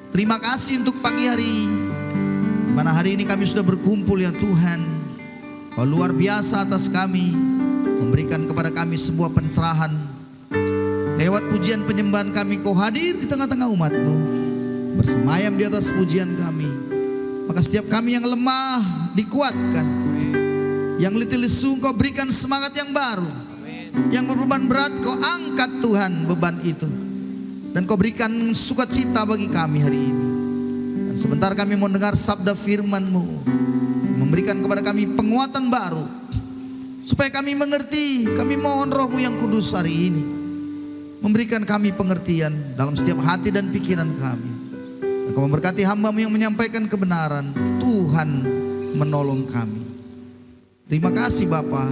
Terima kasih untuk pagi hari, mana hari ini kami sudah berkumpul ya Tuhan. Kau luar biasa atas kami, memberikan kepada kami sebuah pencerahan. Lewat pujian penyembahan kami, Kau hadir di tengah-tengah umat-Mu, bersemayam di atas pujian kami. Maka setiap kami yang lemah dikuatkan, yang letih lesu Kau berikan semangat yang baru. Yang berbeban berat Kau angkat Tuhan beban itu, dan Kau berikan sukacita bagi kami hari ini. Dan sebentar kami mau dengar sabda firman-Mu, memberikan kepada kami penguatan baru, supaya kami mengerti. Kami mohon Roh-Mu yang kudus hari ini memberikan kami pengertian dalam setiap hati dan pikiran kami. Dan Kau memberkati hamba-Mu yang menyampaikan kebenaran. Tuhan menolong kami. Terima kasih Bapa.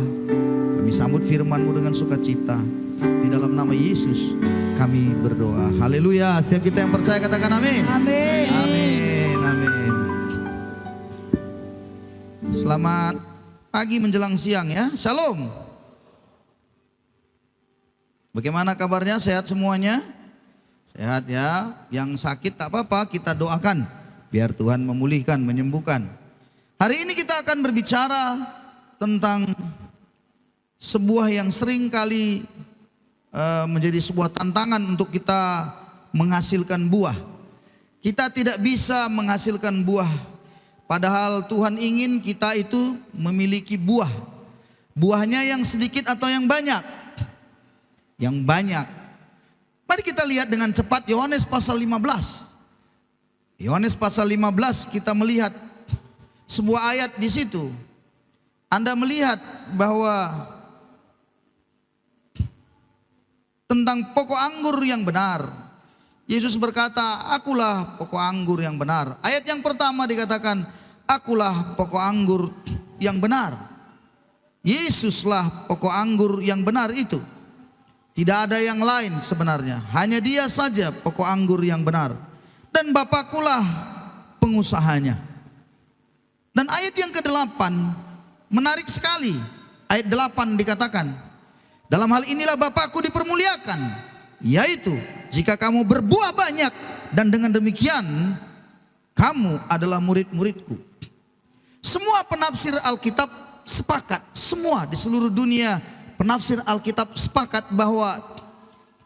Kami sambut firman-Mu dengan sukacita. Di dalam nama Yesus kami berdoa. Haleluya. Setiap kita yang percaya katakan amin. Amin. Amin. Amin. Selamat pagi menjelang siang ya. Shalom. Bagaimana kabarnya? Sehat semuanya? Sehat ya. Yang sakit tak apa-apa, kita doakan biar Tuhan memulihkan, menyembuhkan. Hari ini kita akan berbicara tentang sebuah yang sering kali menjadi sebuah tantangan untuk kita menghasilkan buah. Kita tidak bisa menghasilkan buah, padahal Tuhan ingin kita itu memiliki buah. Buahnya yang sedikit atau yang banyak? Yang banyak. Mari kita lihat dengan cepat Yohanes pasal 15. Yohanes pasal 15 kita melihat sebuah ayat di situ. Anda melihat bahwa tentang pokok anggur yang benar. Yesus berkata, akulah pokok anggur yang benar. Ayat yang pertama dikatakan, akulah pokok anggur yang benar. Yesuslah pokok anggur yang benar itu. Tidak ada yang lain sebenarnya. Hanya Dia saja pokok anggur yang benar. Dan Bapakkulah pengusahanya. Dan ayat yang ke-8 menarik sekali. Ayat 8 dikatakan, dalam hal inilah Bapakku dipermuliakan, yaitu jika kamu berbuah banyak, dan dengan demikian kamu adalah murid-muridku. Semua penafsir Alkitab sepakat, semua di seluruh dunia penafsir Alkitab sepakat bahwa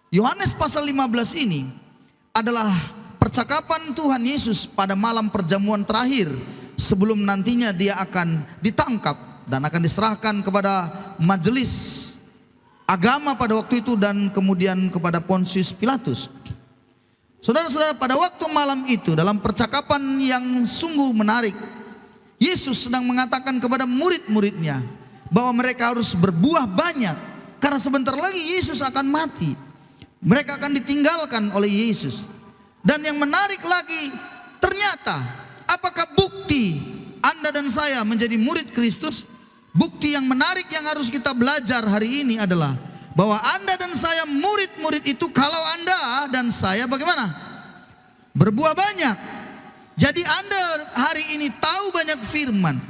Yohanes pasal 15 ini adalah percakapan Tuhan Yesus pada malam perjamuan terakhir sebelum nantinya Dia akan ditangkap dan akan diserahkan kepada majelis agama pada waktu itu dan kemudian kepada Pontius Pilatus. Saudara-saudara, pada waktu malam itu dalam percakapan yang sungguh menarik, Yesus sedang mengatakan kepada murid-muridnya bahwa mereka harus berbuah banyak, karena sebentar lagi Yesus akan mati. Mereka akan ditinggalkan oleh Yesus. Dan yang menarik lagi, ternyata apakah bukti Anda dan saya menjadi murid Kristus? Bukti yang menarik yang harus kita belajar hari ini adalah bahwa Anda dan saya murid-murid itu kalau Anda dan saya bagaimana? Berbuah banyak. Jadi Anda hari ini tahu banyak firman.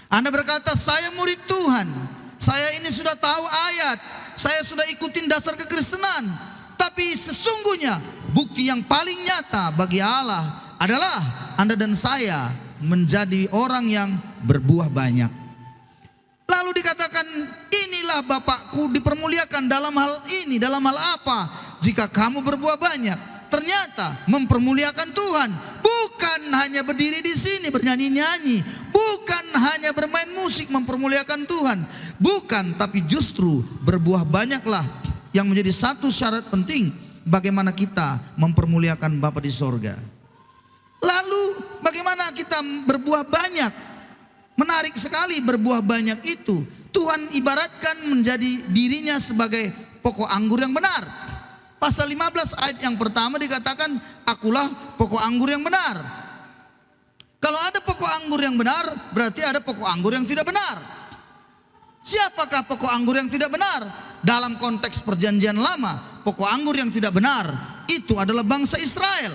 Anda berkata, saya murid Tuhan, saya ini sudah tahu ayat, saya sudah ikutin dasar kekristenan. Tapi sesungguhnya bukti yang paling nyata bagi Allah adalah Anda dan saya menjadi orang yang berbuah banyak. Lalu dikatakan, inilah Bapakku dipermuliakan dalam hal ini. Dalam hal apa? Jika kamu berbuah banyak. Ternyata mempermuliakan Tuhan bukan hanya berdiri di sini bernyanyi-nyanyi, bukan hanya bermain musik mempermuliakan Tuhan, bukan, tapi justru berbuah banyaklah yang menjadi satu syarat penting bagaimana kita mempermuliakan Bapa di sorga. Lalu bagaimana kita berbuah banyak? Menarik sekali berbuah banyak itu. Tuhan ibaratkan menjadi dirinya sebagai pokok anggur yang benar. Pasal 15 ayat yang pertama dikatakan, akulah pokok anggur yang benar. Kalau ada pokok anggur yang benar, berarti ada pokok anggur yang tidak benar. Siapakah pokok anggur yang tidak benar? Dalam konteks perjanjian lama, pokok anggur yang tidak benar itu adalah bangsa Israel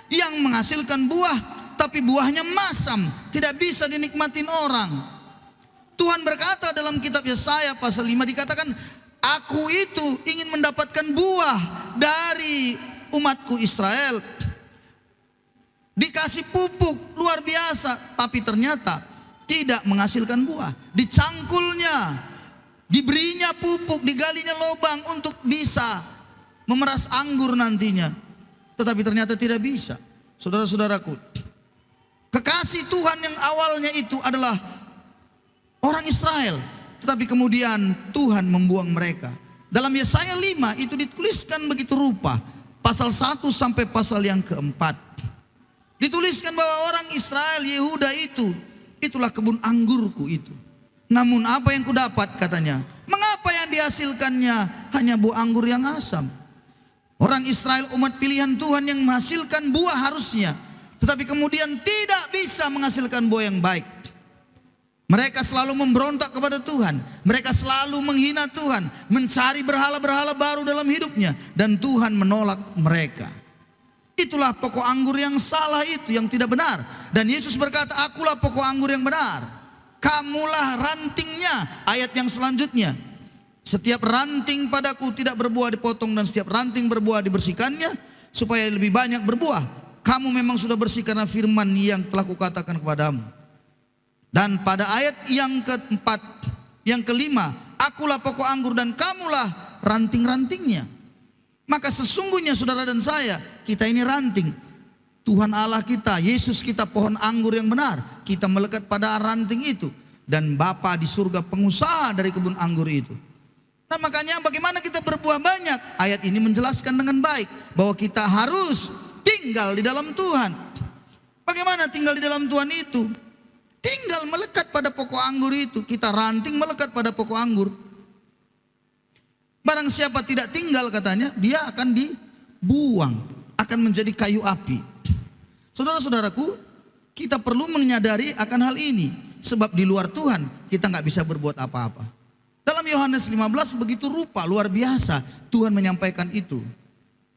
yang menghasilkan buah, tapi buahnya masam, tidak bisa dinikmatin orang. Tuhan berkata dalam kitab Yesaya pasal 5 dikatakan, aku itu ingin mendapatkan buah dari umatku Israel. dikasih pupuk luar biasa, tapi ternyata tidak menghasilkan buah. Dicangkulnya, diberinya pupuk, digalinya lubang untuk bisa memeras anggur nantinya, tetapi ternyata tidak bisa. Saudara-saudaraku, kekasih Tuhan yang awalnya itu adalah orang Israel, tetapi kemudian Tuhan membuang mereka. Dalam Yesaya 5 itu dituliskan begitu rupa, pasal 1 sampai pasal yang keempat. Dituliskan bahwa orang Israel, Yehuda itulah kebun anggurku itu. Namun apa yang kudapat, katanya, mengapa yang dihasilkannya hanya buah anggur yang asam? Orang Israel umat pilihan Tuhan yang menghasilkan buah harusnya, tetapi kemudian tidak bisa menghasilkan buah yang baik. Mereka selalu memberontak kepada Tuhan. Mereka selalu menghina Tuhan, mencari berhala-berhala baru dalam hidupnya, dan Tuhan menolak mereka. Itulah pokok anggur yang salah itu, yang tidak benar. Dan Yesus berkata, akulah pokok anggur yang benar, kamulah rantingnya. Ayat yang selanjutnya, setiap ranting padaku tidak berbuah dipotong, dan setiap ranting berbuah dibersihkannya, supaya lebih banyak berbuah. Kamu memang sudah bersih karena firman yang telah kukatakan kepadamu. Dan pada ayat yang keempat, yang kelima, akulah pokok anggur dan kamulah ranting-rantingnya. Maka sesungguhnya saudara dan saya, kita ini ranting. Tuhan Allah kita, Yesus kita pohon anggur yang benar. Kita melekat pada ranting itu. Dan Bapa di surga pengusaha dari kebun anggur itu. Nah makanya bagaimana kita berbuah banyak? Ayat ini menjelaskan dengan baik bahwa kita harus tinggal di dalam Tuhan. Bagaimana tinggal di dalam Tuhan itu? Tinggal melekat pada pokok anggur itu. Kita ranting melekat pada pokok anggur. Barang siapa tidak tinggal, katanya, dia akan dibuang, akan menjadi kayu api. Saudara-saudaraku, kita perlu menyadari akan hal ini. Sebab di luar Tuhan kita nggak bisa berbuat apa-apa. Dalam Yohanes 15 begitu rupa, luar biasa Tuhan menyampaikan itu.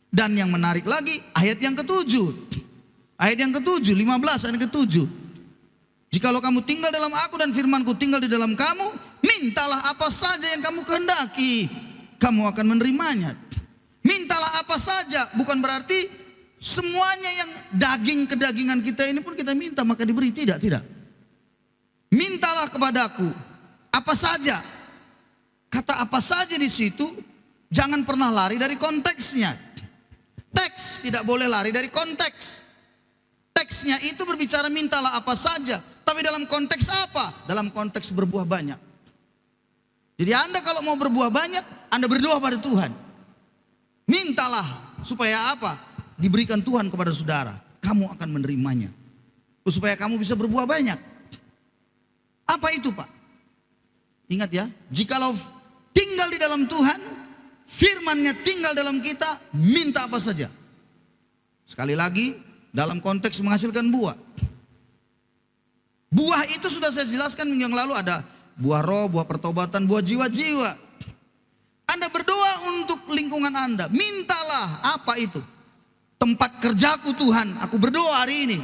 Dan yang menarik lagi, ayat yang ketujuh. Ayat yang ketujuh, 15 ayat ketujuh. Jikalau kamu tinggal dalam aku dan firmanku tinggal di dalam kamu, mintalah apa saja yang kamu kehendaki, kamu akan menerimanya. Mintalah apa saja, bukan berarti semuanya yang daging kedagingan kita ini pun kita minta maka diberi, tidak. Mintalah kepadaku apa saja. Kata apa saja di situ jangan pernah lari dari konteksnya. Teks tidak boleh lari dari konteks. Teksnya itu berbicara mintalah apa saja, tapi dalam konteks apa? Dalam konteks berbuah banyak. Jadi Anda kalau mau berbuah banyak, Anda berdoa pada Tuhan. Mintalah supaya apa? Diberikan Tuhan kepada saudara, kamu akan menerimanya. Supaya kamu bisa berbuah banyak. Apa itu, Pak? Ingat ya, jikalau tinggal di dalam Tuhan, firman-Nya tinggal dalam kita, minta apa saja. Sekali lagi, dalam konteks menghasilkan buah. Buah itu sudah saya jelaskan minggu yang lalu, ada buah roh, buah pertobatan, buah jiwa-jiwa. Anda berdoa untuk lingkungan Anda, mintalah apa itu? Tempat kerjaku Tuhan, aku berdoa hari ini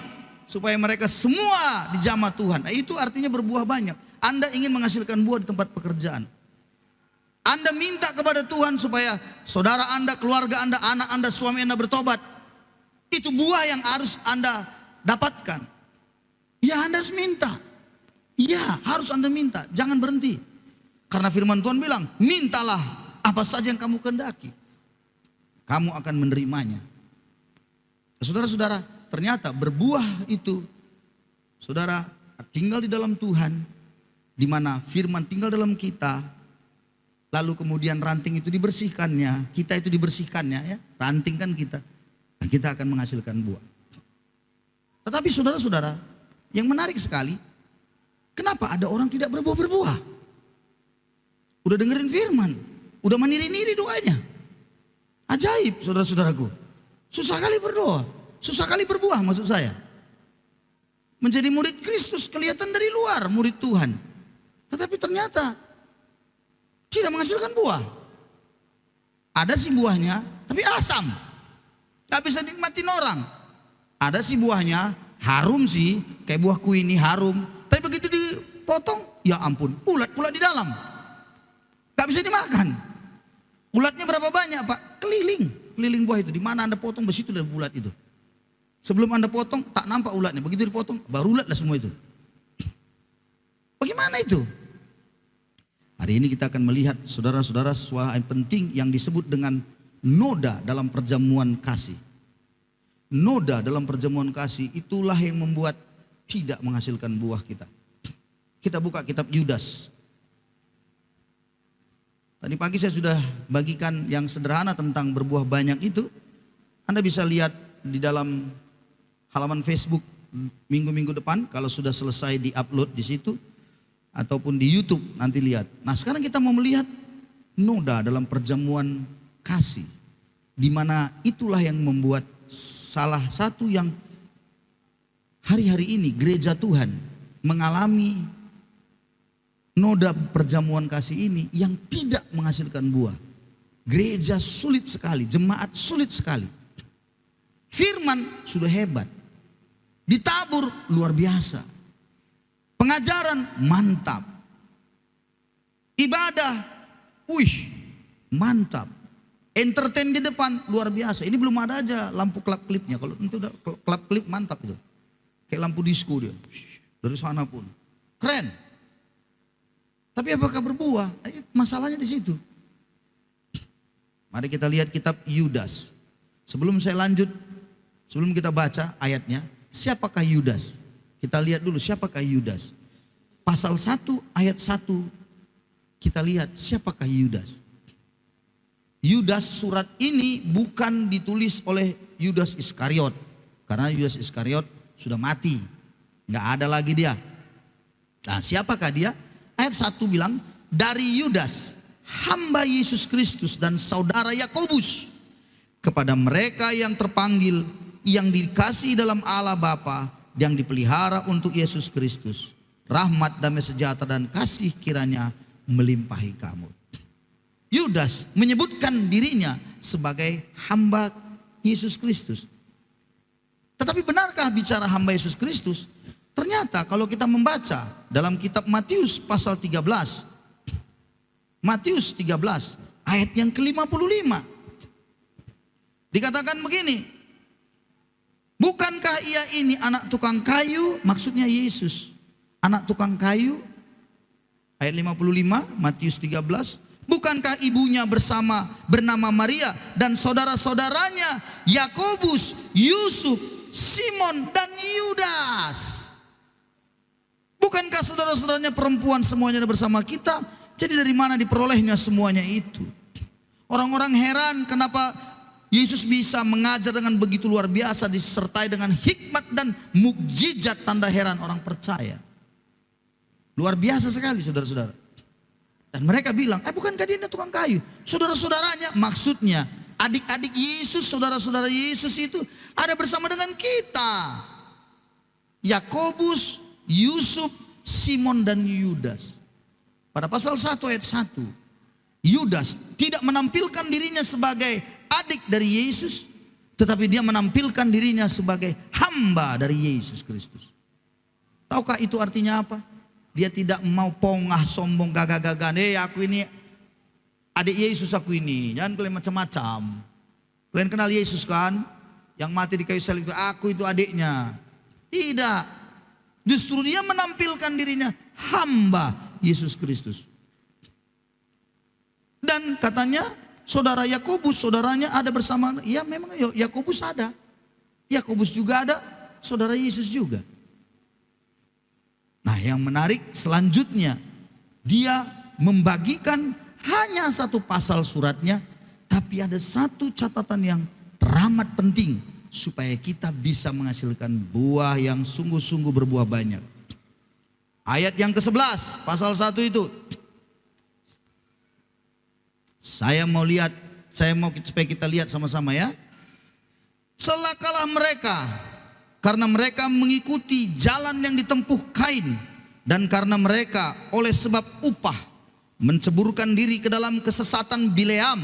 supaya mereka semua dijamah Tuhan. Nah, itu artinya berbuah banyak. Anda ingin menghasilkan buah di tempat pekerjaan. Anda minta kepada Tuhan supaya saudara Anda, keluarga Anda, anak Anda, suami Anda bertobat. Itu buah yang harus Anda dapatkan. Ya Anda harus minta. Ya harus Anda minta. Jangan berhenti. Karena firman Tuhan bilang, mintalah apa saja yang kamu kehendaki, kamu akan menerimanya. Saudara-saudara, ternyata berbuah itu, saudara tinggal di dalam Tuhan, di mana firman tinggal dalam kita, lalu kemudian ranting itu dibersihkannya, kita itu dibersihkannya ya, ranting kan kita. Dan kita akan menghasilkan buah. Tetapi saudara-saudara, yang menarik sekali, kenapa ada orang tidak berbuah-berbuah? Udah dengerin firman, udah meniri-niri doanya. Ajaib saudara-saudaraku. Susah kali berdoa, susah kali berbuah maksud saya. Menjadi murid Kristus kelihatan dari luar murid Tuhan. Tetapi ternyata tidak menghasilkan buah. Ada sih buahnya, tapi asam. Gak bisa dinikmatin orang. Ada sih buahnya, harum sih, kayak buah kuini harum. Tapi begitu dipotong, ya ampun, ulat-ulat di dalam. Gak bisa dimakan. Ulatnya berapa banyak Pak? Keliling buah itu. Di mana Anda potong, besi itu dari ulat itu. Sebelum Anda potong, tak nampak ulatnya. Begitu dipotong, baru ulat lah semua itu. Bagaimana itu? Hari ini kita akan melihat, saudara-saudara, sesuatu yang penting yang disebut dengan noda dalam perjamuan kasih. Noda dalam perjamuan kasih itulah yang membuat tidak menghasilkan buah kita. Kita buka kitab Yudas. Tadi pagi saya sudah bagikan yang sederhana tentang berbuah banyak itu. Anda bisa lihat di dalam halaman Facebook minggu-minggu depan kalau sudah selesai di-upload di situ, ataupun di YouTube nanti lihat. Nah, sekarang kita mau melihat noda dalam perjamuan kasih, di mana itulah yang membuat salah satu yang hari-hari ini gereja Tuhan mengalami noda perjamuan kasih ini yang tidak menghasilkan buah. Gereja sulit sekali, jemaat sulit sekali. Firman sudah hebat, ditabur luar biasa, pengajaran mantap, ibadah, mantap, entertain di depan luar biasa. Ini belum ada aja lampu klip-klipnya. Kalau itu udah klip-klip mantap itu, kayak lampu disco dia dari sana pun keren. Tapi apakah berbuah? Masalahnya di situ. Mari kita lihat kitab Yudas. Sebelum saya lanjut, sebelum kita baca ayatnya, siapakah Yudas? Kita lihat dulu siapakah Yudas. Pasal 1 ayat 1 kita lihat siapakah Yudas. Yudas surat ini bukan ditulis oleh Yudas Iskariot. Karena Yudas Iskariot sudah mati. Nggak ada lagi dia. Nah, siapakah dia? Ayat 1 bilang, dari Yudas, hamba Yesus Kristus dan saudara Yakobus, kepada mereka yang terpanggil, yang dikasihi dalam Allah Bapa, yang dipelihara untuk Yesus Kristus. Rahmat, damai sejahtera dan kasih kiranya melimpahi kamu. Yudas menyebutkan dirinya sebagai hamba Yesus Kristus. Tetapi benarkah bicara hamba Yesus Kristus? Ternyata kalau kita membaca dalam kitab Matius pasal 13. Matius 13 ayat yang ke-55. Dikatakan begini. Bukankah ia ini anak tukang kayu? Maksudnya Yesus. Anak tukang kayu. Ayat 55 Matius 13. Bukankah ibunya bernama Maria dan saudara-saudaranya Yakobus, Yusuf, Simon dan Yudas? Bukankah saudara-saudaranya perempuan semuanya ada bersama kita? Jadi dari mana diperolehnya semuanya itu? Orang-orang heran kenapa Yesus bisa mengajar dengan begitu luar biasa, disertai dengan hikmat dan mukjizat, tanda heran orang percaya. Luar biasa sekali saudara-saudara. Dan mereka bilang, bukankah dia tukang kayu? Saudara-saudaranya, maksudnya adik-adik Yesus, saudara-saudara Yesus itu ada bersama dengan kita. Yakobus, Yusuf, Simon dan Yudas. Pada pasal 1 ayat 1, Yudas tidak menampilkan dirinya sebagai adik dari Yesus, tetapi dia menampilkan dirinya sebagai hamba dari Yesus Kristus. Tahukah itu artinya apa? Dia tidak mau pongah, sombong, gagah-gagahan. Aku ini adik Yesus, aku ini. Jangan kalian macam-macam. Kalian kenal Yesus kan? Yang mati di kayu salib itu, aku itu adiknya. Tidak. Justru dia menampilkan dirinya hamba Yesus Kristus. Dan katanya saudara Yakobus, saudaranya ada bersama. Ya memang Yakobus ada. Yakobus juga ada, saudara Yesus juga. Nah, yang menarik selanjutnya, dia membagikan hanya satu pasal suratnya, tapi ada satu catatan yang teramat penting supaya kita bisa menghasilkan buah yang sungguh-sungguh berbuah banyak. Ayat yang ke-11 pasal 1 itu. Saya mau supaya kita lihat sama-sama ya. Celakalah mereka karena mereka mengikuti jalan yang ditempuh Kain, dan karena mereka oleh sebab upah menceburkan diri ke dalam kesesatan Bileam,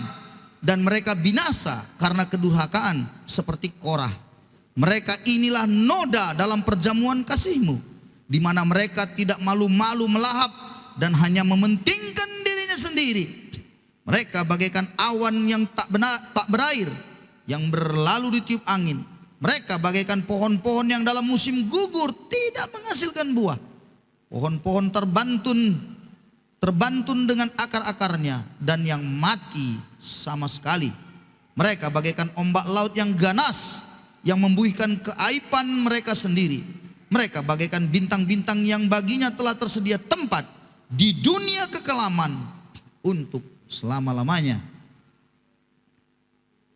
dan mereka binasa karena kedurhakaan seperti Korah. Mereka inilah noda dalam perjamuan kasih-Mu, di mana mereka tidak malu-malu melahap dan hanya mementingkan dirinya sendiri. Mereka bagaikan awan yang tak berair, yang berlalu ditiup angin. Mereka bagaikan pohon-pohon yang dalam musim gugur tidak menghasilkan buah. Pohon-pohon terbantun dengan akar-akarnya dan yang mati sama sekali. Mereka bagaikan ombak laut yang ganas yang membuihkan keaiban mereka sendiri. Mereka bagaikan bintang-bintang yang baginya telah tersedia tempat di dunia kekelaman untuk selama-lamanya.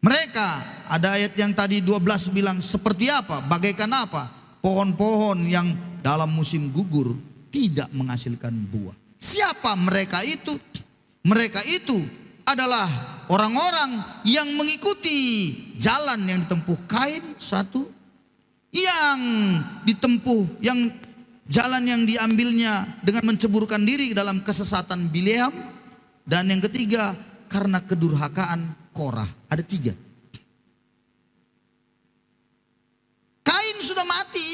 Mereka, ada ayat yang tadi 12 bilang seperti apa, bagaikan apa? Pohon-pohon yang dalam musim gugur tidak menghasilkan buah. Siapa mereka itu? Mereka itu adalah orang-orang yang mengikuti jalan yang ditempuh Kain, satu. Yang ditempuh, yang jalan yang diambilnya dengan menceburkan diri dalam kesesatan Bileam. Dan yang ketiga, karena kedurhakaan Korah. Ada 3. Kain sudah mati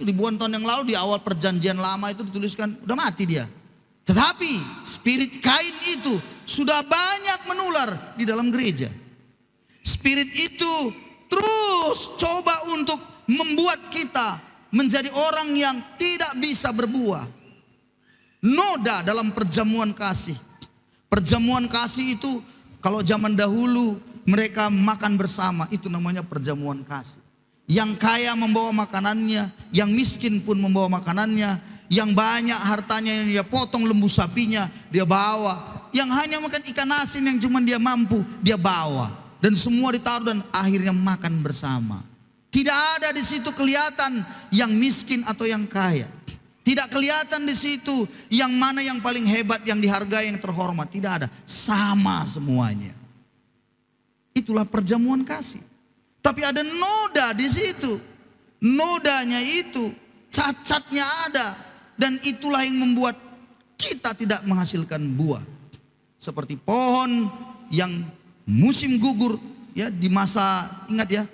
ribuan tahun yang lalu, di awal perjanjian lama itu dituliskan udah mati dia. Tetapi spirit Kain itu sudah banyak menular di dalam gereja. Spirit itu terus coba untuk membuat kita menjadi orang yang tidak bisa berbuah. Noda dalam perjamuan kasih. Perjamuan kasih itu kalau zaman dahulu mereka makan bersama, itu namanya perjamuan kasih. Yang kaya membawa makanannya, yang miskin pun membawa makanannya, yang banyak hartanya yang dia potong lembu sapinya dia bawa, yang hanya makan ikan asin yang cuma dia mampu dia bawa, dan semua ditaruh dan akhirnya makan bersama. Tidak ada di situ kelihatan yang miskin atau yang kaya. Tidak kelihatan di situ yang mana yang paling hebat, yang dihargai, yang terhormat. Tidak ada, sama semuanya. Itulah perjamuan kasih. Tapi ada noda di situ. Nodanya itu cacatnya ada, dan itulah yang membuat kita tidak menghasilkan buah. Seperti pohon yang musim gugur ya, di masa, ingat ya,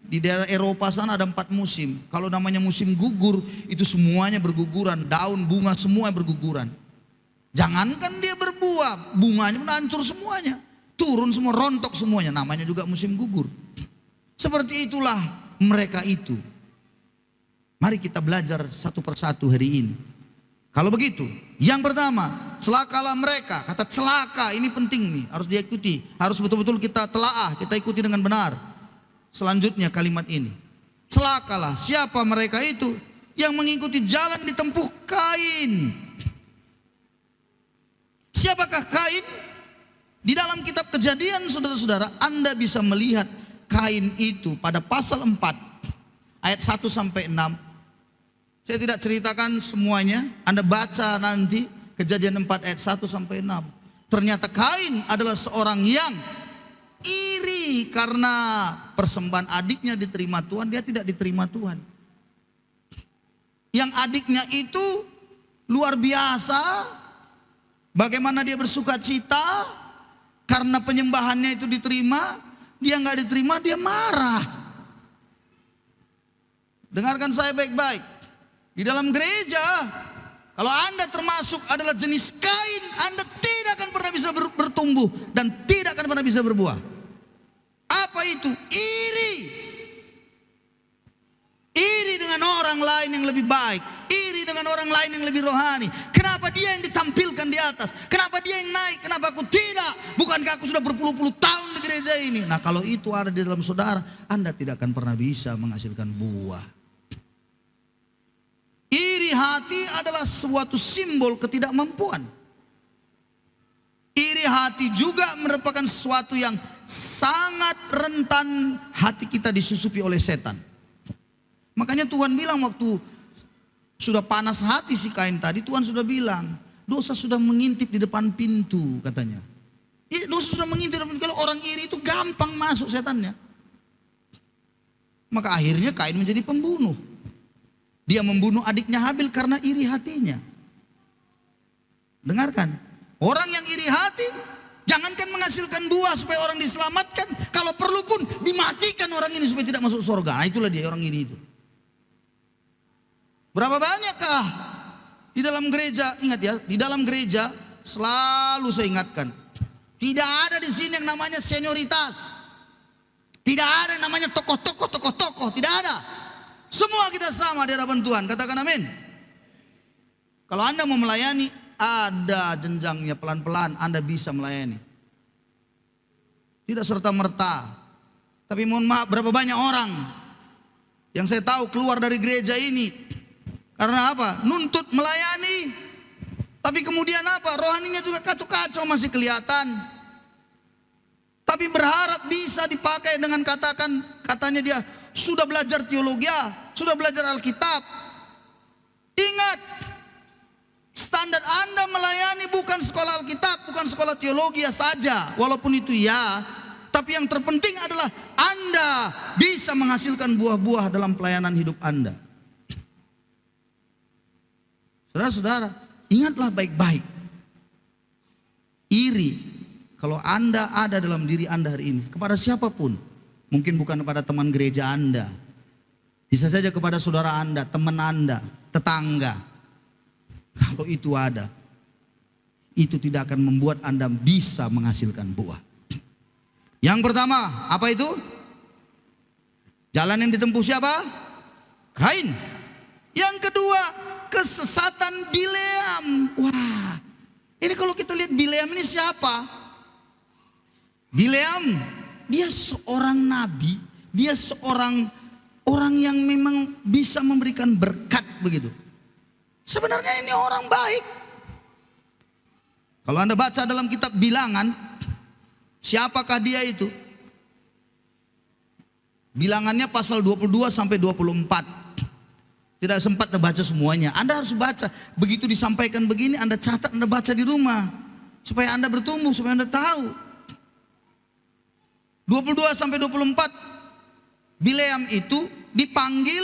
di daerah Eropa sana ada 4 musim. Kalau namanya musim gugur itu semuanya berguguran, daun, bunga semua berguguran. Jangankan dia berbuah, bunganya pun hancur semuanya, turun semua, rontok semuanya. Namanya juga musim gugur. Seperti itulah mereka itu. Mari kita belajar satu persatu hari ini. Kalau begitu, yang pertama, celakalah mereka. Kata celaka ini penting nih, harus diikuti, harus betul-betul kita telaah, kita ikuti dengan benar. Selanjutnya kalimat ini, celakalah siapa mereka itu yang mengikuti jalan ditempuh Kain. Siapakah Kain? Di dalam kitab Kejadian, saudara-saudara, Anda bisa melihat Kain itu pada pasal 4 ayat 1 sampai 6. Saya tidak ceritakan semuanya, Anda baca nanti Kejadian 4 ayat 1 sampai 6. Ternyata Kain adalah seorang yang iri karena persembahan adiknya diterima Tuhan, dia tidak diterima Tuhan. Yang adiknya itu luar biasa, bagaimana dia bersuka cita karena penyembahannya itu diterima, dia nggak diterima, dia marah. Dengarkan saya baik-baik. Di dalam gereja, kalau Anda termasuk adalah jenis Kain, Anda tidak akan pernah bisa bertumbuh dan tidak akan pernah bisa berbuah. Apa itu? Iri. Iri dengan orang lain yang lebih baik, iri dengan orang lain yang lebih rohani. Kenapa dia yang ditampilkan di atas? Kenapa dia yang naik? Kenapa aku tidak? Bukankah aku sudah berpuluh-puluh tahun di gereja ini? Nah, kalau itu ada di dalam saudara, Anda tidak akan pernah bisa menghasilkan buah. Iri hati adalah suatu simbol ketidakmampuan. Iri hati juga merupakan sesuatu yang sangat rentan hati kita disusupi oleh setan. Makanya Tuhan bilang waktu sudah panas hati si Kain tadi, Tuhan sudah bilang, dosa sudah mengintip di depan pintu katanya. Dosa sudah mengintip, kalau orang iri itu gampang masuk setannya. Maka akhirnya Kain menjadi pembunuh. Dia membunuh adiknya Habil karena iri hatinya. Dengarkan, orang yang iri hati jangankan menghasilkan buah supaya orang diselamatkan, kalau perlu pun dimatikan orang ini supaya tidak masuk surga. Nah, itulah dia orang iri itu. Berapa banyakkah di dalam gereja? Ingat ya, di dalam gereja selalu saya ingatkan, tidak ada di sini yang namanya senioritas. Tidak ada namanya tokoh-tokoh, tidak ada. Semua kita sama di hadapan Tuhan. Katakan amin. Kalau Anda mau melayani, ada jenjangnya, pelan-pelan Anda bisa melayani. Tidak serta-merta. Tapi mohon maaf, berapa banyak orang yang saya tahu keluar dari gereja ini karena apa? Nuntut melayani. Tapi kemudian apa? Rohaninya juga kacau-kacau masih kelihatan. Tapi berharap bisa dipakai dengan katanya dia sudah belajar teologi, sudah belajar Alkitab. Ingat, standar Anda melayani bukan sekolah Alkitab, bukan sekolah teologi saja. Walaupun itu ya, tapi yang terpenting adalah Anda bisa menghasilkan buah-buah dalam pelayanan hidup Anda. Saudara-saudara, ingatlah baik-baik. Iri kalau Anda ada dalam diri Anda hari ini, kepada siapapun, mungkin bukan kepada teman gereja Anda, bisa saja kepada saudara Anda, teman Anda, tetangga. Kalau itu ada, itu tidak akan membuat Anda bisa menghasilkan buah. Yang pertama, apa itu? Jalan yang ditempuh siapa? Kain. Yang kedua, kesesatan Bileam. Wah, ini kalau kita lihat Bileam ini siapa? Bileam, dia seorang nabi, dia seorang orang yang memang bisa memberikan berkat begitu. Sebenarnya ini orang baik. Kalau Anda baca dalam kitab Bilangan, siapakah dia itu? Bilangannya pasal 22 sampai 24. Tidak sempat Anda baca semuanya. Anda harus baca. Begitu disampaikan begini, Anda catat, Anda baca di rumah. Supaya Anda bertumbuh, supaya Anda tahu. 22 sampai 24, Bileam itu dipanggil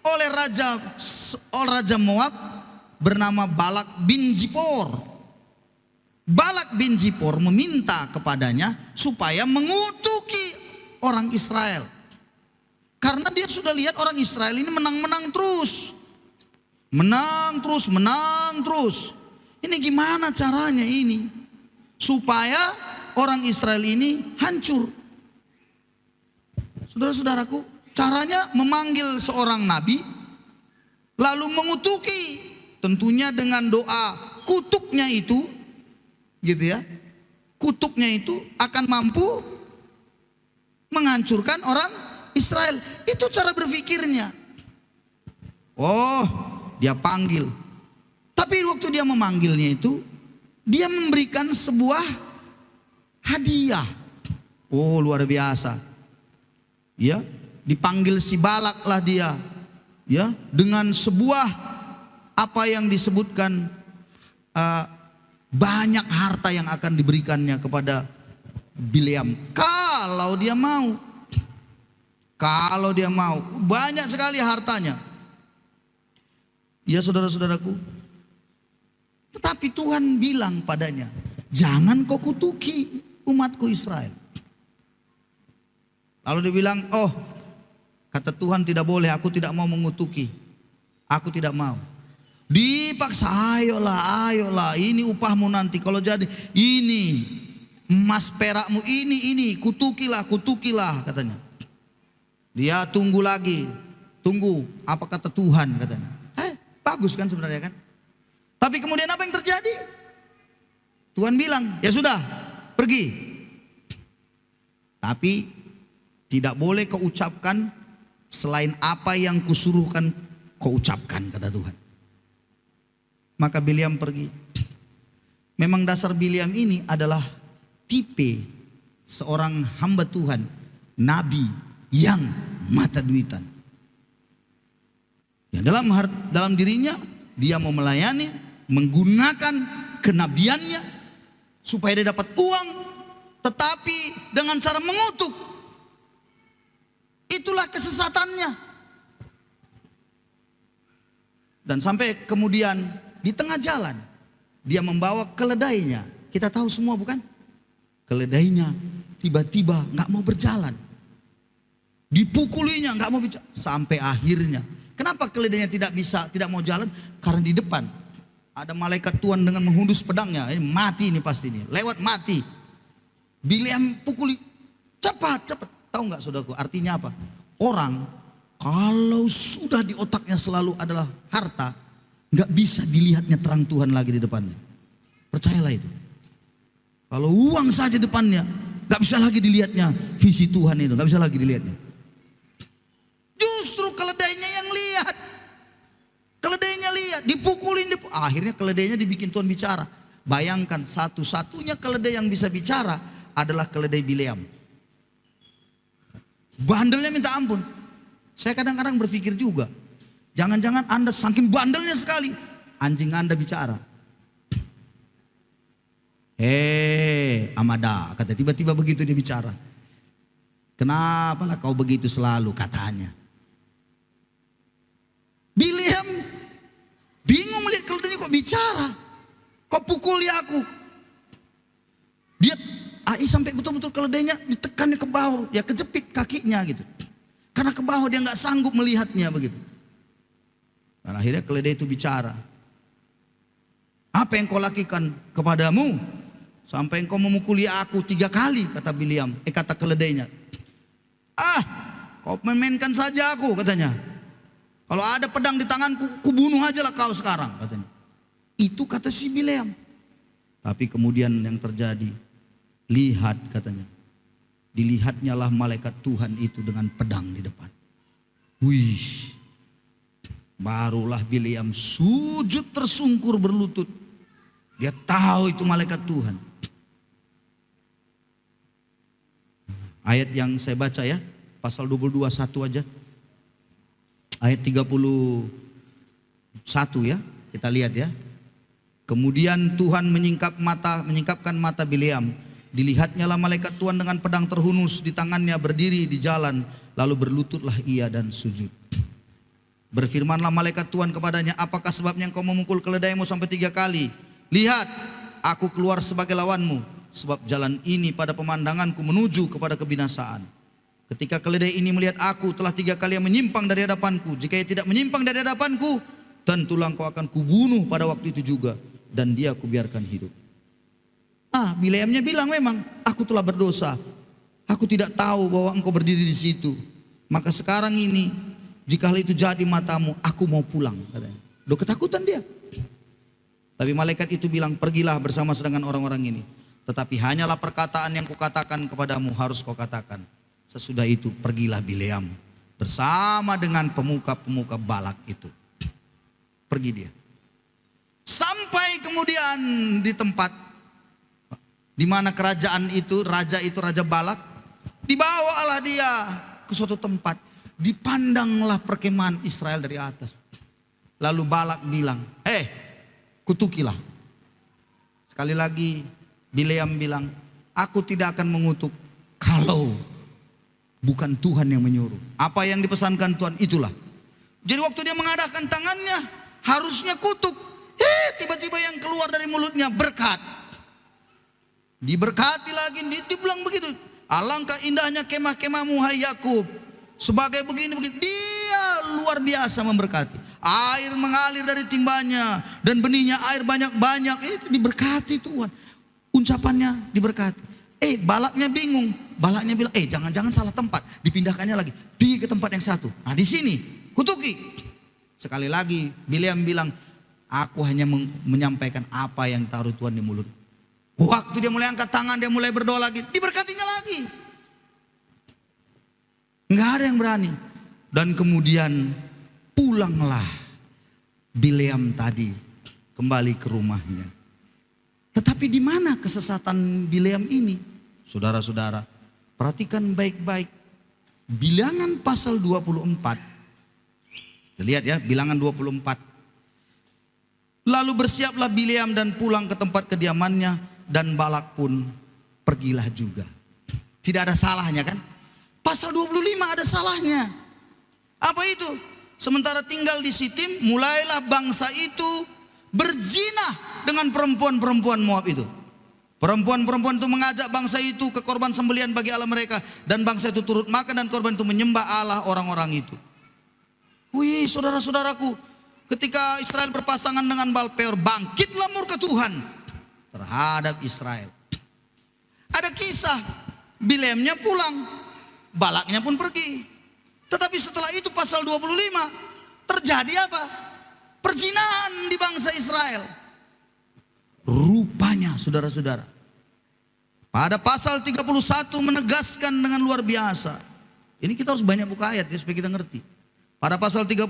oleh Raja Moab bernama Balak bin Zipor. Balak bin Zipor meminta kepadanya supaya mengutuki orang Israel. Karena dia sudah lihat orang Israel ini menang-menang terus. Menang terus. Ini gimana caranya ini? Supaya orang Israel ini hancur. Saudara-saudaraku, caranya memanggil seorang nabi, lalu mengutuki, tentunya dengan doa kutuknya itu, gitu ya. Kutuknya itu akan mampu menghancurkan orang Israel. Itu cara berpikirnya. Oh, dia panggil. Tapi waktu dia memanggilnya itu, dia memberikan sebuah hadiah. Oh, luar biasa. Ya, dipanggil si Balak lah dia, ya, dengan sebuah apa yang disebutkan banyak harta yang akan diberikannya kepada Bileam kalau dia mau. Kalau dia mau, banyak sekali hartanya. Ya saudara-saudaraku, tetapi Tuhan bilang padanya, jangan kau kutuki umatku Israel. Lalu dia bilang, oh kata Tuhan tidak boleh, aku tidak mau mengutuki. Aku tidak mau. Dipaksa, ayolah, ini upahmu nanti. Kalau jadi ini emas perakmu ini, kutukilah katanya. Dia tunggu lagi, tunggu apa kata Tuhan katanya. Bagus kan sebenarnya kan. Tapi kemudian apa yang terjadi? Tuhan bilang, ya sudah, pergi. Tapi tidak boleh kau ucapkan selain apa yang kusuruhkan kau ucapkan, kata Tuhan. Maka Bileam pergi. Memang dasar Bileam ini adalah tipe seorang hamba Tuhan, nabi yang mata duitan. Ya, dalam dirinya dia mau melayani, menggunakan kenabiannya supaya dia dapat uang, tetapi dengan cara mengutuk. Itulah kesesatannya. Dan sampai kemudian di tengah jalan dia membawa keledainya. Kita tahu semua bukan? Keledainya tiba-tiba nggak mau berjalan. Dipukulinya nggak mau bicara. Sampai akhirnya. Kenapa keledainya tidak mau jalan? Karena di depan ada malaikat Tuhan dengan menghundus pedangnya. Ini mati ini pasti ini. Lewat mati. Bileam pukuli. Cepat. Tahu nggak saudaraku artinya apa? Orang kalau sudah di otaknya selalu adalah harta, nggak bisa dilihatnya terang Tuhan lagi di depannya. Percayalah itu. Kalau uang saja depannya, nggak bisa lagi dilihatnya visi Tuhan itu, nggak bisa lagi dilihatnya. Justru keledainya yang lihat, keledainya lihat, dipukulin, akhirnya keledainya dibikin Tuhan bicara. Bayangkan satu-satunya keledai yang bisa bicara adalah keledai Bileam. Bandelnya minta ampun. Saya kadang-kadang berpikir juga, jangan-jangan Anda saking bandelnya sekali, anjing Anda bicara. Amada, kata tiba-tiba begitu dia bicara. Kenapalah kau begitu selalu, katanya. Bileam bingung melihat keledainya kok bicara. Kok pukuli aku? Dia sampai betul-betul keledainya ditekannya ke bawah, ya kejepit kakinya gitu. Karena ke bawah dia nggak sanggup melihatnya begitu. Dan akhirnya keledai itu bicara. Apa yang kau lakukan kepadamu? Sampai engkau memukuli aku 3 kali, kata Bileam. Kata keledainya. Kau memainkan saja aku, katanya. Kalau ada pedang di tanganku, kubunuh aja lah kau sekarang, katanya. Itu kata si Bileam. Tapi kemudian yang terjadi, lihat katanya. Dilihatnya lah malaikat Tuhan itu dengan pedang di depan. Wih. Barulah Bileam sujud tersungkur berlutut. Dia tahu itu malaikat Tuhan. Ayat yang saya baca ya, pasal 22 1 aja. Ayat 31 ya, kita lihat ya. Kemudian Tuhan menyingkapkan mata Bileam. Dilihatnya lah malaikat Tuhan dengan pedang terhunus di tangannya berdiri di jalan. Lalu berlututlah ia dan sujud. Berfirmanlah malaikat Tuhan kepadanya, apakah sebabnya engkau memukul keledaimu sampai 3 kali? Lihat, aku keluar sebagai lawanmu. Sebab jalan ini pada pemandanganku menuju kepada kebinasaan. Ketika keledai ini melihat aku telah 3 kali menyimpang dari hadapanku. Jika ia tidak menyimpang dari hadapanku, tentulah engkau akan kubunuh pada waktu itu juga. Dan dia kubiarkan hidup. Bileamnya bilang memang, aku telah berdosa. Aku tidak tahu bahwa engkau berdiri di situ. Maka sekarang ini, jika hal itu jadi matamu, aku mau pulang. Katanya. Ketakutan dia. Tapi malaikat itu bilang, pergilah bersama dengan orang-orang ini. Tetapi hanyalah perkataan yang kukatakan kepadamu harus kau katakan. Sesudah itu pergilah Bileam bersama dengan pemuka-pemuka Balak itu. Pergi dia. Sampai kemudian di tempat di mana kerajaan itu, raja Balak, dibawalah dia ke suatu tempat. Dipandanglah perkemahan Israel dari atas. Lalu Balak bilang, kutukilah. Sekali lagi Bileam bilang, aku tidak akan mengutuk kalau bukan Tuhan yang menyuruh. Apa yang dipesankan Tuhan itulah. Jadi waktu dia mengadakan tangannya, harusnya kutuk. Tiba-tiba yang keluar dari mulutnya berkat. Diberkati lagi, dibilang begitu. Alangkah indahnya kemah-kemahmu hai Yakub. Sebagai begini. Dia luar biasa memberkati. Air mengalir dari timbanya dan benihnya air banyak-banyak. Itu diberkati Tuhan. Ucapannya diberkati. Balaknya bingung. Balaknya bilang, jangan-jangan salah tempat. Dipindahkannya lagi. Pergi ke tempat yang satu. Di sini, kutuki. Sekali lagi, Bileam bilang, aku hanya menyampaikan apa yang taruh Tuhan di mulut. Waktu dia mulai angkat tangan, dia mulai berdoa lagi. Diberkatinya lagi. Nggak ada yang berani. Dan kemudian pulanglah Bileam tadi kembali ke rumahnya. Tetapi di mana kesesatan Bileam ini? Saudara-saudara, perhatikan baik-baik. Bilangan pasal 24. Kita lihat ya, Bilangan 24. Lalu bersiaplah Bileam dan pulang ke tempat kediamannya, dan Balak pun pergilah juga. Tidak ada salahnya kan? Pasal 25 ada salahnya. Apa itu? Sementara tinggal di Sitim, mulailah bangsa itu berzina dengan perempuan-perempuan Moab itu. Perempuan-perempuan itu mengajak bangsa itu ke korban sembelihan bagi Allah mereka, dan bangsa itu turut makan dan korban itu menyembah Allah orang-orang itu. Wih, saudara-saudaraku, ketika Israel berpasangan dengan Baal Peor, bangkitlah murka Tuhan terhadap Israel. Ada kisah Bileamnya pulang Balaknya pun pergi. Tetapi setelah itu pasal 25 terjadi apa? Perzinahan di bangsa Israel. Rupanya saudara-saudara, pada pasal 31 menegaskan dengan luar biasa. Ini kita harus banyak buka ayat ya, supaya kita ngerti. Pada pasal 31,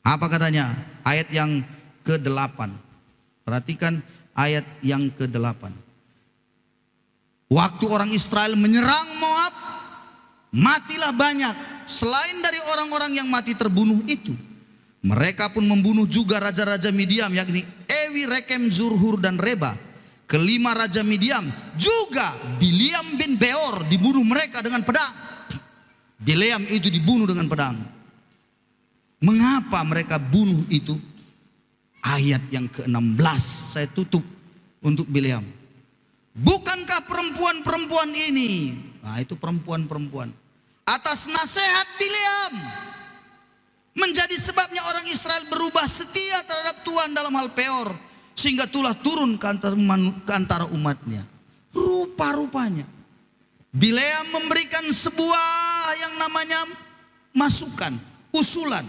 apa katanya? Ayat yang ke-8. Perhatikan ayat yang ke-8. Waktu orang Israel menyerang Moab, matilah banyak. Selain dari orang-orang yang mati terbunuh itu, mereka pun membunuh juga raja-raja Midian, yakni Ewi, Rekem, Zurhur, dan Reba. Kelima raja Midian, juga Bileam bin Beor dibunuh mereka dengan pedang. Bileam itu dibunuh dengan pedang. Mengapa mereka bunuh itu? Ayat yang ke-16 saya tutup untuk Bileam. Bukankah perempuan-perempuan ini, nah itu perempuan-perempuan, atas nasihat Bileam menjadi sebabnya orang Israel berubah setia terhadap Tuhan dalam hal Peor, sehingga itulah turun ke antara umatnya. Rupa-rupanya Bileam memberikan sebuah yang namanya masukan, usulan.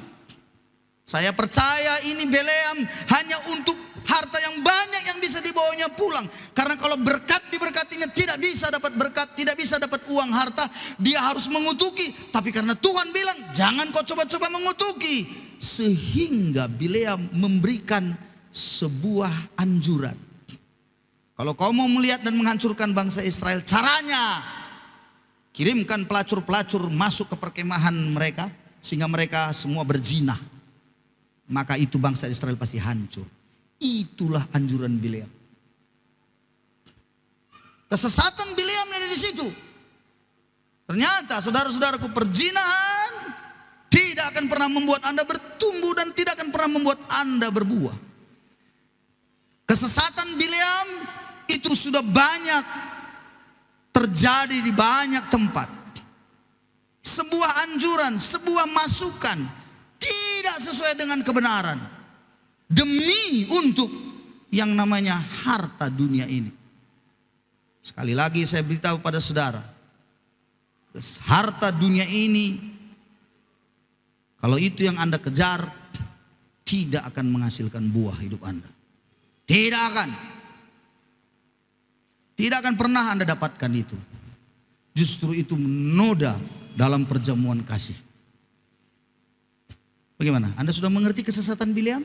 Saya percaya ini Bileam hanya untuk harta yang banyak yang bisa dibawanya pulang. Karena kalau berkat diberkatinya tidak bisa dapat berkat, tidak bisa dapat uang harta, dia harus mengutuki. Tapi karena Tuhan bilang jangan kau coba-coba mengutuki, sehingga Bileam memberikan sebuah anjuran. Kalau kau mau melihat dan menghancurkan bangsa Israel, caranya kirimkan pelacur-pelacur masuk ke perkemahan mereka, sehingga mereka semua berzina. Maka itu bangsa Israel pasti hancur. Itulah anjuran Bileam. Kesesatan Bileam ada di situ. Ternyata saudara-saudaraku, perzinahan tidak akan pernah membuat Anda bertumbuh dan tidak akan pernah membuat Anda berbuah. Kesesatan Bileam itu sudah banyak terjadi di banyak tempat. Sebuah anjuran, sebuah masukan tidak sesuai dengan kebenaran, demi untuk yang namanya harta dunia ini. Sekali lagi saya beritahu pada saudara, harta dunia ini, kalau itu yang Anda kejar, tidak akan menghasilkan buah hidup Anda. Tidak akan. Tidak akan pernah Anda dapatkan itu. Justru itu menoda dalam perjamuan kasih. Bagaimana? Anda sudah mengerti kesesatan Bileam?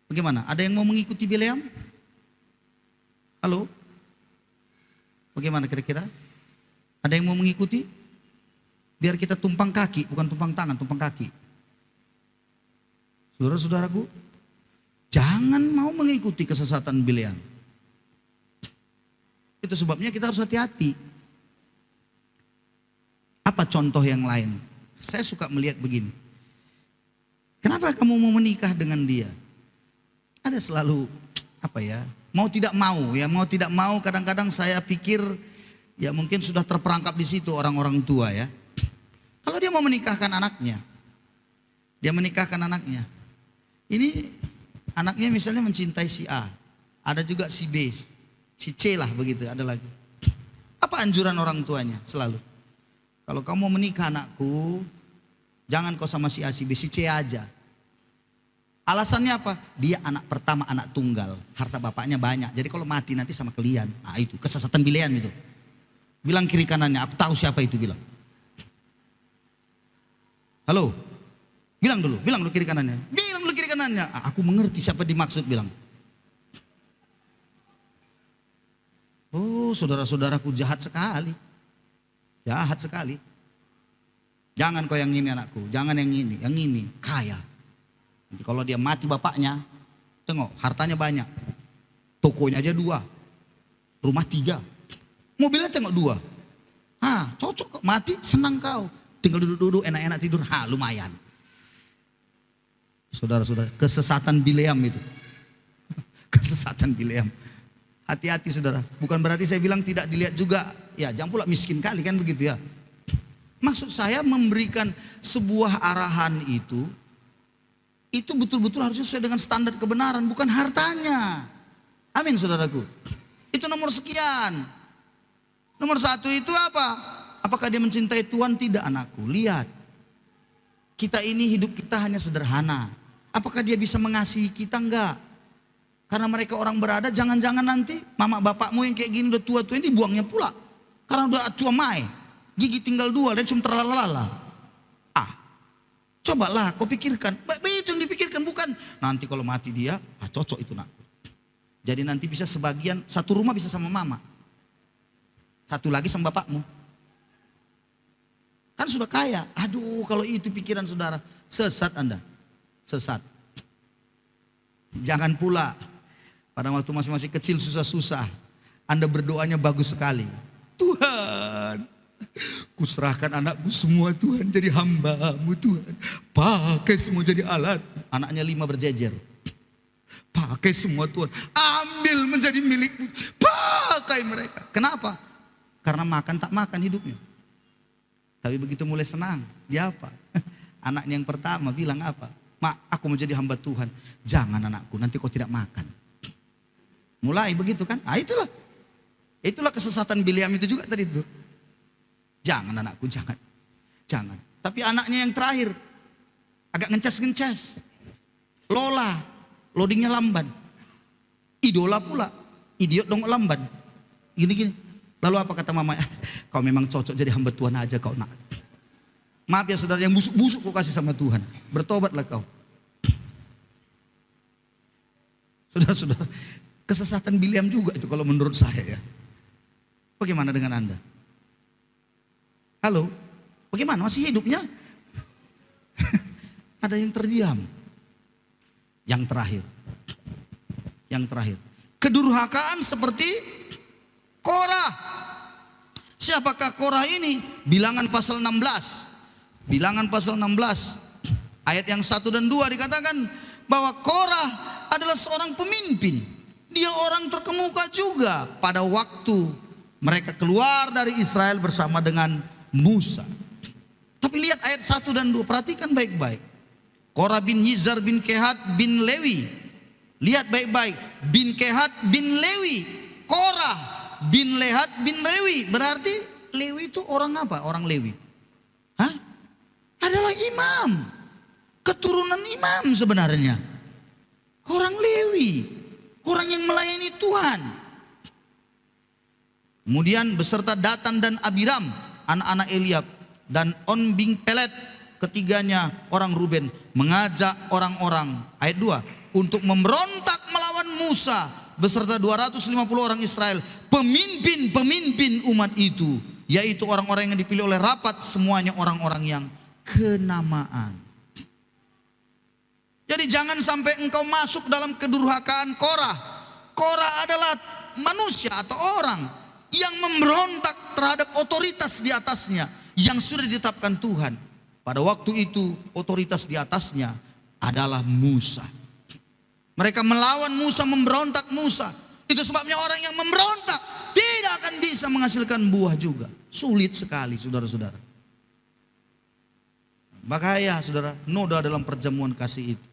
Bagaimana? Ada yang mau mengikuti Bileam? Halo? Bagaimana kira-kira? Ada yang mau mengikuti? Biar kita tumpang kaki, bukan tumpang tangan, tumpang kaki. Saudara-saudaraku, jangan mau mengikuti kesesatan Bileam. Itu sebabnya kita harus hati-hati. Apa contoh yang lain? Saya suka melihat begini. Kenapa kamu mau menikah dengan dia? Ada selalu mau tidak mau ya, mau tidak mau kadang-kadang saya pikir ya mungkin sudah terperangkap di situ orang-orang tua ya. Kalau dia mau menikahkan anaknya, dia menikahkan anaknya. Ini anaknya misalnya mencintai si A, ada juga si B, si C lah begitu, ada lagi. Apa anjuran orang tuanya selalu? Kalau kamu mau menikah anakku, jangan kau sama si A, si B, si C aja. Alasannya apa? Dia anak pertama, anak tunggal. Harta bapaknya banyak. Jadi kalau mati nanti sama kalian. Nah itu, kesesatan Bileam itu. Bilang kiri kanannya, aku tahu siapa itu bilang. Halo? Bilang dulu kiri kanannya. Bilang dulu kiri kanannya. Aku mengerti siapa dimaksud bilang. Oh saudara-saudaraku jahat sekali. Jahat sekali. Jangan kau yang ini anakku, jangan yang ini kaya. Nanti kalau dia mati bapaknya, tengok hartanya banyak, tokonya aja 2, rumah 3, mobilnya tengok 2. Cocok kok, mati senang kau, tinggal duduk-duduk enak-enak tidur, lumayan. Saudara-saudara, kesesatan Bileam itu, kesesatan Bileam. Hati-hati saudara, bukan berarti saya bilang tidak dilihat juga. Ya jangan pula miskin kali kan begitu ya. Maksud saya memberikan sebuah arahan itu betul-betul harus sesuai dengan standar kebenaran, bukan hartanya. Amin saudaraku. Itu nomor sekian. Nomor satu itu apa? Apakah dia mencintai Tuhan? Tidak, anakku. Lihat, kita ini hidup kita hanya sederhana. Apakah dia bisa mengasihi kita? Enggak. Karena mereka orang berada, jangan-jangan nanti mama bapakmu yang kayak gini udah tua-tua ini dibuangnya pula. Karena udah tua mai, gigi tinggal 2 dan cuma terlala-lala. Cobalah kau pikirkan. Itu yang dipikirkan, bukan nanti kalau mati dia, cocok itu nak. Jadi nanti bisa sebagian, satu rumah bisa sama mama, satu lagi sama bapakmu. Kan sudah kaya. Aduh, kalau itu pikiran saudara, sesat Anda. Sesat. Jangan pula pada waktu masih kecil susah-susah Anda berdoanya bagus sekali. Tuhan, kuserahkan anakku semua Tuhan jadi hamba-Mu Tuhan. Pakai semua jadi alat. Anaknya 5 berjejer. Pakai semua Tuhan. Ambil menjadi milik-Mu. Pakai mereka. Kenapa? Karena makan tak makan hidupnya. Tapi begitu mulai senang, dia apa? Anaknya yang pertama bilang apa? Mak, aku mau jadi hamba Tuhan. Jangan anakku, nanti kau tidak makan. Mulai begitu kan? Itulah. Itulah kesesatan Bileam itu juga tadi itu. Jangan anakku, jangan. Jangan. Tapi anaknya yang terakhir agak ngencas-ngencas. Lola, loadingnya lamban. Idola pula, idiot dong lamban. Gini-gini. Lalu apa kata mama? Kau memang cocok jadi hamba Tuhan aja kau nak. Maaf ya saudara, yang busuk-busuk kau kasih sama Tuhan. Bertobatlah kau. Saudara-saudara, kesesatan Bileam juga itu kalau menurut saya ya. Bagaimana dengan Anda? Halo? Bagaimana? Masih hidupnya? Ada yang terdiam. Yang terakhir. Yang terakhir. Kedurhakaan seperti Korah. Siapakah Korah ini? Bilangan pasal 16. Bilangan pasal 16. Ayat yang 1 dan 2 dikatakan bahwa Korah adalah seorang pemimpin. Dia orang terkemuka juga pada waktu mereka keluar dari Israel bersama dengan Musa. Tapi lihat ayat 1 dan 2, perhatikan baik-baik. Korah bin Yizar bin Kehat bin Lewi. Lihat baik-baik, bin Kehat bin Lewi. Korah bin Lehat bin Lewi. Berarti Lewi itu orang apa? Orang Lewi. Hah? Adalah imam. Keturunan imam sebenarnya. Orang Lewi. Orang yang melayani Tuhan. Kemudian beserta Datan dan Abiram, anak-anak Eliab, dan On bin Pelet, ketiganya orang Ruben, mengajak orang-orang, ayat 2, untuk memberontak melawan Musa beserta 250 orang Israel, pemimpin-pemimpin umat itu, yaitu orang-orang yang dipilih oleh rapat, semuanya orang-orang yang kenamaan. Jadi jangan sampai engkau masuk dalam kedurhakaan Korah. Korah adalah manusia atau orang yang memberontak terhadap otoritas di atasnya yang sudah ditetapkan Tuhan. Pada waktu itu otoritas di atasnya adalah Musa. Mereka melawan Musa, memberontak Musa. Itu sebabnya orang yang memberontak tidak akan bisa menghasilkan buah juga. Sulit sekali saudara-saudara. Bahaya saudara, noda dalam perjamuan kasih itu.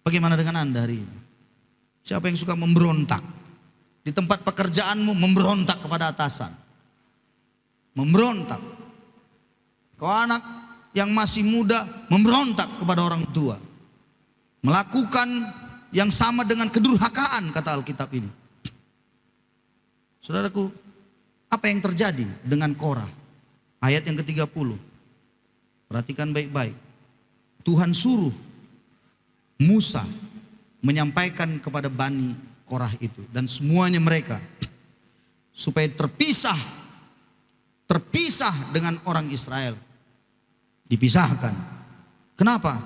Bagaimana dengan Anda hari ini? Siapa yang suka memberontak? Di tempat pekerjaanmu memberontak kepada atasan. Memberontak. Kau anak yang masih muda memberontak kepada orang tua. Melakukan yang sama dengan kedurhakaan kata Alkitab ini. Saudaraku, apa yang terjadi dengan Korah? Ayat yang ke-30. Perhatikan baik-baik. Tuhan suruh Musa menyampaikan kepada Bani Korah itu dan semuanya mereka supaya terpisah dengan orang Israel. Dipisahkan. Kenapa?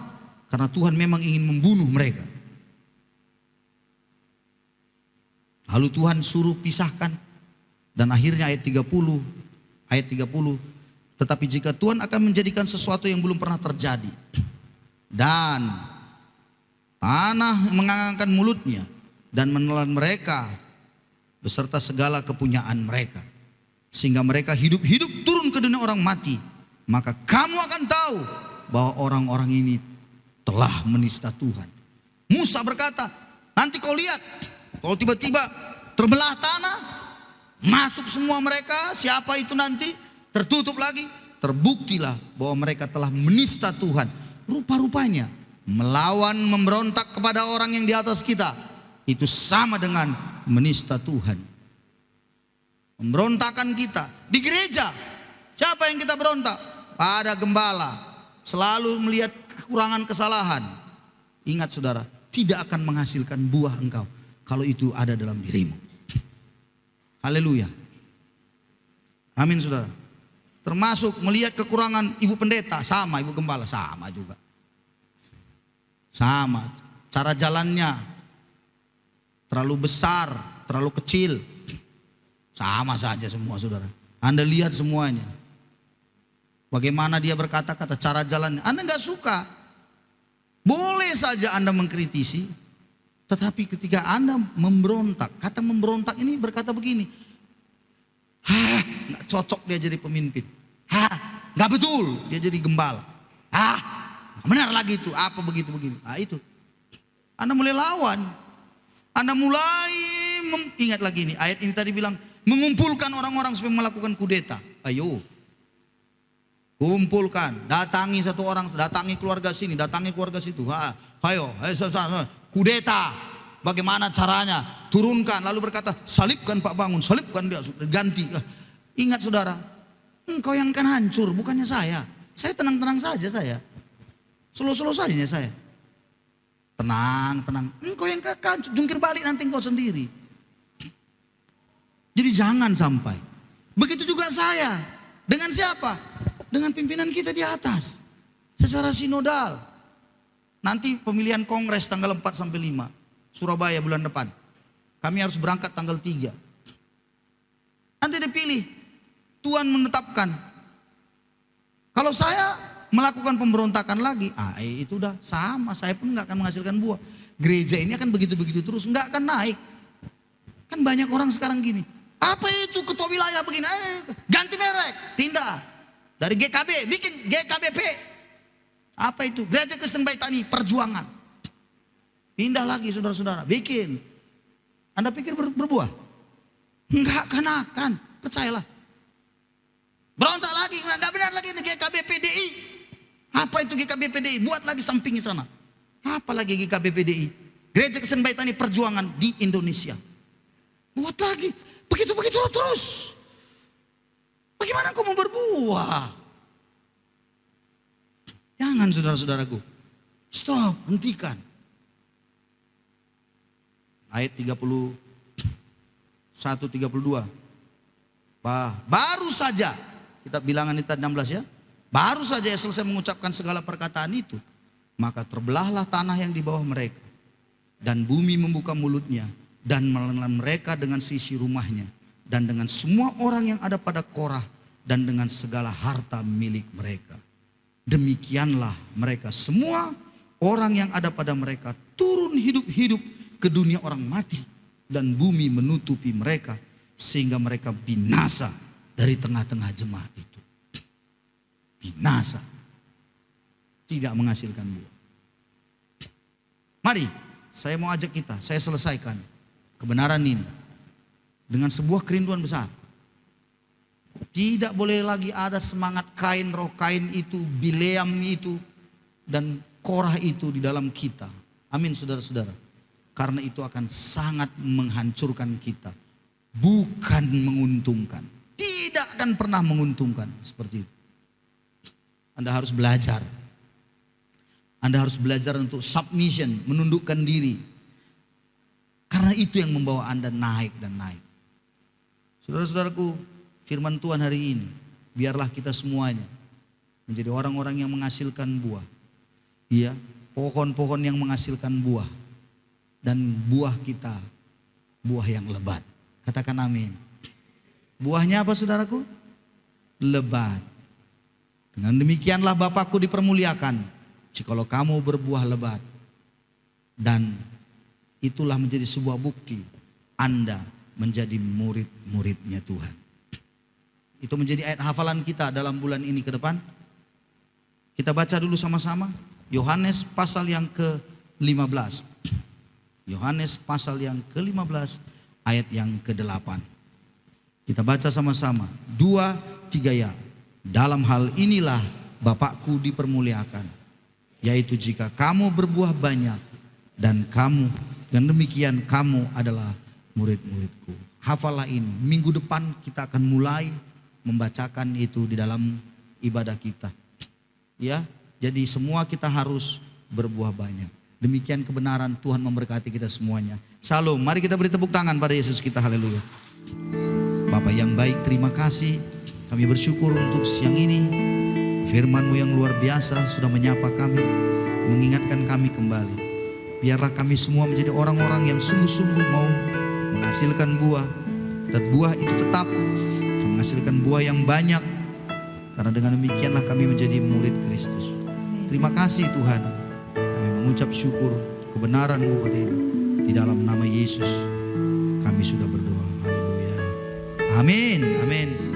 Karena Tuhan memang ingin membunuh mereka. Lalu Tuhan suruh pisahkan dan akhirnya ayat 30, tetapi jika Tuhan akan menjadikan sesuatu yang belum pernah terjadi dan tanah mengangangkan mulutnya dan menelan mereka beserta segala kepunyaan mereka, sehingga mereka hidup-hidup turun ke dunia orang mati, maka kamu akan tahu bahwa orang-orang ini telah menista Tuhan. Musa berkata, nanti kau lihat, kalau tiba-tiba terbelah tanah, masuk semua mereka, siapa itu nanti, tertutup lagi, terbuktilah bahwa mereka telah menista Tuhan. Rupa-rupanya melawan, memberontak kepada orang yang di atas kita, itu sama dengan menista Tuhan. Pemberontakan kita di gereja, siapa yang kita berontak? Pada gembala, selalu melihat kekurangan, kesalahan. Ingat saudara, tidak akan menghasilkan buah engkau kalau itu ada dalam dirimu. Haleluya. Amin saudara. Termasuk melihat kekurangan ibu pendeta, sama ibu gembala, sama juga. Sama, cara jalannya terlalu besar, terlalu kecil, sama saja semua saudara. Anda lihat semuanya. Bagaimana dia berkata-kata, cara jalannya. Anda gak suka, boleh saja Anda mengkritisi. Tetapi ketika Anda memberontak, kata memberontak ini berkata begini, gak cocok dia jadi pemimpin. Gak betul dia jadi gembala. Benar lagi itu, apa begitu begini. Itu Anda mulai lawan. Anda mulai ingat lagi ini, ayat ini tadi bilang mengumpulkan orang-orang supaya melakukan kudeta. Ayo, kumpulkan, datangi satu orang, datangi keluarga sini, datangi keluarga situ. Ayo, kudeta. Bagaimana caranya? Turunkan, lalu berkata, salibkan Pak Bangun, salibkan dia, ganti. Ingat saudara, engkau yang akan hancur, bukannya saya. Saya tenang-tenang saja saya. Slow-slow saja saya. Tenang, tenang. Engkau yang akan jungkir balik nanti engkau sendiri. Jadi jangan sampai. Begitu juga saya. Dengan siapa? Dengan pimpinan kita di atas. Secara sinodal. Nanti pemilihan kongres tanggal 4 sampai 5. Surabaya bulan depan. Kami harus berangkat tanggal 3. Nanti dipilih. Tuhan menetapkan. Kalau saya melakukan pemberontakan lagi, itu udah sama. Saya pun gak akan menghasilkan buah. Gereja ini akan begitu-begitu terus. Gak akan naik. Kan banyak orang sekarang gini. Apa itu ketua wilayah begini? Ganti merek. Pindah. Dari GKB bikin GKBP. Apa itu? Gereja Kristen Baitani Perjuangan. Pindah lagi saudara-saudara. Bikin. Anda pikir berbuah? Enggak akan. Percayalah. Berontak lagi. Enggak benar lagi GKBPDI. Apa itu GKBPDI? Buat lagi sampingnya sana. Apa lagi GKBPDI? Gereja Kristen Baitani Perjuangan di Indonesia. Buat lagi. Begitu-begitulah terus. Bagaimana kau mau berbuah? Jangan saudara-saudaraku. Stop, hentikan. Ayat 31, 32. Baru saja, kita bilangan itu 16 ya. Baru saja selesai mengucapkan segala perkataan itu, maka terbelahlah tanah yang di bawah mereka. Dan bumi membuka mulutnya dan menelan mereka dengan sisi rumahnya. Dan dengan semua orang yang ada pada Korah dan dengan segala harta milik mereka. Demikianlah mereka semua orang yang ada pada mereka turun hidup-hidup ke dunia orang mati. Dan bumi menutupi mereka sehingga mereka binasa dari tengah-tengah jemaat itu. Binasa. Tidak menghasilkan buah. Mari saya mau ajak kita, saya selesaikan kebenaran ini dengan sebuah kerinduan besar. Tidak boleh lagi ada semangat Kain, roh Kain itu, Bileam itu, dan Korah itu di dalam kita. Amin saudara-saudara. Karena itu akan sangat menghancurkan kita. Bukan menguntungkan. Tidak akan pernah menguntungkan seperti itu. Anda harus belajar. Anda harus belajar untuk submission, menundukkan diri. Karena itu yang membawa Anda naik dan naik. Saudara-saudaraku, firman Tuhan hari ini, biarlah kita semuanya menjadi orang-orang yang menghasilkan buah. Ya, pohon-pohon yang menghasilkan buah. Dan buah kita, buah yang lebat. Katakan amin. Buahnya apa saudaraku? Lebat. Dengan demikianlah Bapakku dipermuliakan, jikalau kamu berbuah lebat. Dan itulah menjadi sebuah bukti Anda menjadi murid-muridnya Tuhan. Itu menjadi ayat hafalan kita dalam bulan ini ke depan. Kita baca dulu sama-sama Yohanes pasal yang ke-15. Yohanes pasal yang ke-15 ayat yang ke-8. Kita baca sama-sama. 2, 3 ya. Dalam hal inilah Bapakku dipermuliakan, yaitu jika kamu berbuah banyak dan demikian kamu adalah murid-muridku. Hafalah ini. Minggu depan kita akan mulai membacakan itu di dalam ibadah kita. Ya, jadi semua kita harus berbuah banyak. Demikian kebenaran. Tuhan memberkati kita semuanya. Shalom. Mari kita beri tepuk tangan pada Yesus kita. Haleluya. Bapak yang baik, terima kasih. Kami bersyukur untuk siang ini. Firman-Mu yang luar biasa sudah menyapa kami, mengingatkan kami kembali. Biarlah kami semua menjadi orang-orang yang sungguh-sungguh mau menghasilkan buah. Dan buah itu tetap menghasilkan buah yang banyak. Karena dengan demikianlah kami menjadi murid Kristus. Terima kasih Tuhan. Kami mengucap syukur kebenaran-Mu pada ini. Di dalam nama Yesus kami sudah berdoa. Haleluya. Amin. Amin.